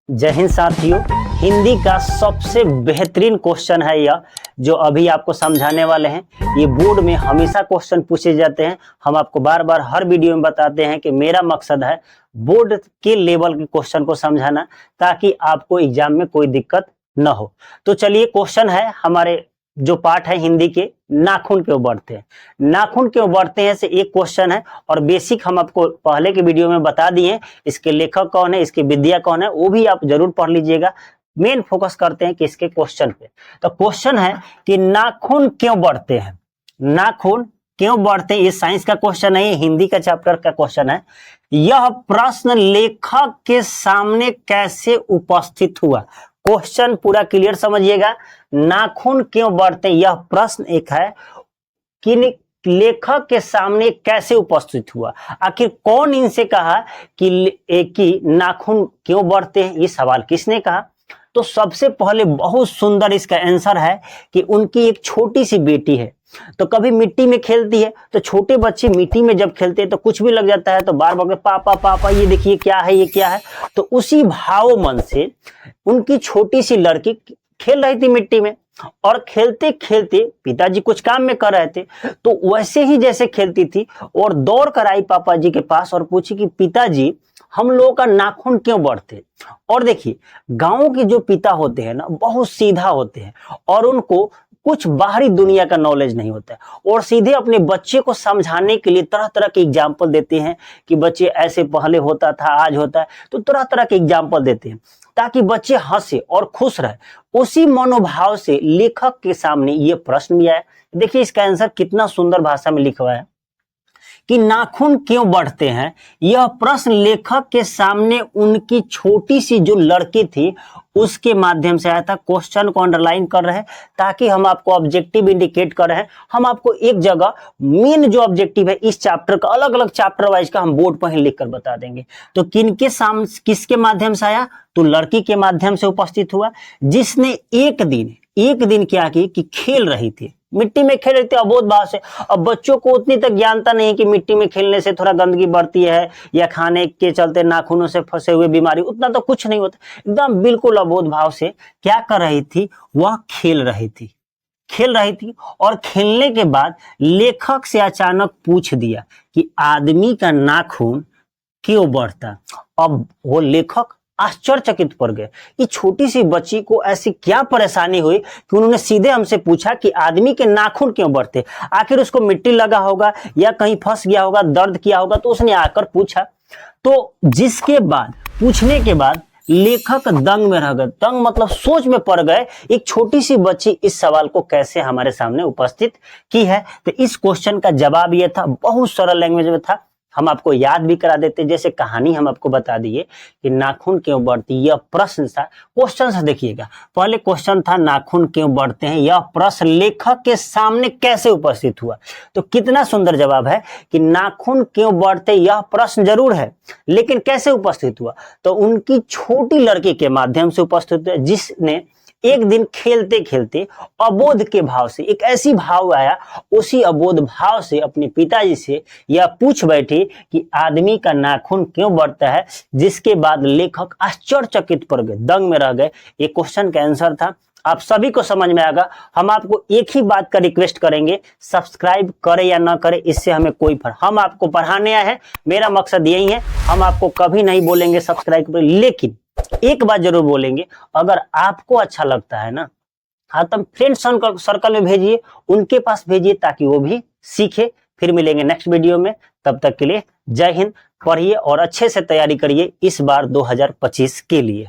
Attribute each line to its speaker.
Speaker 1: जय हिंद साथियों। हिंदी का सबसे बेहतरीन क्वेश्चन है यह जो अभी आपको समझाने वाले हैं। ये बोर्ड में हमेशा क्वेश्चन पूछे जाते हैं। हम आपको बार बार हर वीडियो में बताते हैं कि मेरा मकसद है बोर्ड के लेवल के क्वेश्चन को समझाना ताकि आपको एग्जाम में कोई दिक्कत न हो। तो चलिए, क्वेश्चन है हमारे जो पार्ट है हिंदी के, नाखून क्यों बढ़ते हैं। नाखून क्यों बढ़ते हैं से एक क्वेश्चन है और बेसिक हम आपको पहले के वीडियो में बता दिए। इसके लेखक कौन है, इसकी विद्या कौन है, वो भी आप जरूर पढ़ लीजिएगा। मेन फोकस करते हैं कि इसके क्वेश्चन पे। तो क्वेश्चन है कि नाखून क्यों बढ़ते हैं। नाखून क्यों बढ़ते हैं, ये साइंस का क्वेश्चन है, हिंदी का चैप्टर का क्वेश्चन है। यह प्रश्न लेखक के सामने कैसे उपस्थित हुआ। क्वेश्चन पूरा क्लियर समझिएगा। नाखून क्यों बढ़ते हैं, यह प्रश्न एक है कि लेखक के सामने कैसे उपस्थित हुआ। आखिर कौन इनसे कहा कि नाखून क्यों बढ़ते हैं, ये सवाल किसने कहा। तो सबसे पहले बहुत सुंदर इसका आंसर है कि उनकी एक छोटी सी बेटी है। तो कभी मिट्टी में खेलती है, तो छोटे बच्चे मिट्टी में जब खेलते हैं तो कुछ भी लग जाता है, तो बार बार पापा पापा ये देखिए क्या है, ये क्या है। तो उसी भाव मन से उनकी छोटी सी लड़की खेल रही थी मिट्टी में, और खेलते खेलते पिताजी कुछ काम में कर रहे थे, तो वैसे ही जैसे खेलती थी और दौड़ कर आई पापा जी के पास और पूछी कि पिताजी हम लोगों का नाखून क्यों बढ़ते। और देखिए, गांव के जो पिता होते हैं ना, बहुत सीधा होते हैं और उनको कुछ बाहरी दुनिया का नॉलेज नहीं होता है, और सीधे अपने बच्चे को समझाने के लिए तरह तरह के एग्जाम्पल देते हैं कि बच्चे ऐसे पहले होता था, आज होता है। तो तरह तरह के एग्जाम्पल देते हैं ताकि बच्चे हंसे और खुश रहे। उसी मनोभाव से लेखक के सामने ये प्रश्न भी आया। देखिए इसका आंसर कितना सुंदर भाषा में लिखा हुआ है कि नाखून क्यों बढ़ते हैं। यह प्रश्न लेखक के सामने उनकी छोटी सी जो लड़की थी उसके माध्यम से आया था। क्वेश्चन को अंडरलाइन कर रहे हैं ताकि हम आपको ऑब्जेक्टिव इंडिकेट कर रहे हैं। हम आपको एक जगह मेन जो ऑब्जेक्टिव है इस चैप्टर का, अलग अलग चैप्टर वाइज का हम बोर्ड पर ही लिखकर बता देंगे। तो किनके सामने, किसके माध्यम से आया, तो लड़की के माध्यम से उपस्थित हुआ, जिसने एक दिन क्या की कि खेल रही थी, मिट्टी में खेल रहे थे अबोध भाव से। अब बच्चों को उतनी तक ज्ञानता नहीं कि मिट्टी में खेलने से थोड़ा गंदगी बढ़ती है या खाने के चलते नाखूनों से फंसे हुए बीमारी, उतना तो कुछ नहीं होता। एकदम बिल्कुल अबोध भाव से क्या कर रही थी, वह खेल रही थी। और खेलने के बाद लेखक से अचानक पूछ दिया कि आदमी का नाखून क्यों बढ़ता। अब वो लेखक आश्चर्यचकित पड़ गए। ये छोटी सी बच्ची को ऐसी क्या परेशानी हुई कि उन्होंने सीधे हमसे पूछा कि आदमी के नाखून क्यों बढ़ते। आखिर उसको मिट्टी लगा होगा या कहीं फंस गया होगा, दर्द किया होगा, तो उसने आकर पूछा। तो जिसके बाद पूछने के बाद लेखक दंग में रह गए। दंग मतलब सोच में पड़ गए, एक छोटी सी बच्ची इस सवाल को कैसे हमारे सामने उपस्थित की है। तो इस क्वेश्चन का जवाब यह था, बहुत सरल लैंग्वेज में था। हम आपको याद भी करा देते, जैसे कहानी हम आपको बता दिए कि नाखून क्यों बढ़ती। यह प्रश्न था, क्वेश्चन से देखिएगा। पहले क्वेश्चन था नाखून क्यों बढ़ते हैं, यह प्रश्न लेखक के सामने कैसे उपस्थित हुआ। तो कितना सुंदर जवाब है कि नाखून क्यों बढ़ते, यह प्रश्न जरूर है, लेकिन कैसे उपस्थित हुआ, तो उनकी छोटी लड़की के माध्यम से उपस्थित हुआ, जिसने एक दिन खेलते खेलते अबोध के भाव से, एक ऐसी भाव आया, उसी अबोध भाव से अपने पिताजी से यह पूछ बैठी कि आदमी का नाखून क्यों बढ़ता है। जिसके बाद लेखक आश्चर्यचकित पड़ गए, दंग में रह गए। ये क्वेश्चन का आंसर था। आप सभी को समझ में आएगा। हम आपको एक ही बात का रिक्वेस्ट करेंगे, सब्सक्राइब करें या ना करें, इससे हमें कोई फर्क। हम आपको पढ़ाने आए हैं, मेरा मकसद यही है। हम आपको कभी नहीं बोलेंगे सब्सक्राइब करें, लेकिन एक बात जरूर बोलेंगे, अगर आपको अच्छा लगता है ना, हाँ, तब फ्रेंड सर्कल में भेजिए, उनके पास भेजिए ताकि वो भी सीखे। फिर मिलेंगे नेक्स्ट वीडियो में, तब तक के लिए जय हिंद। पढ़िए और अच्छे से तैयारी करिए इस बार 2025 के लिए।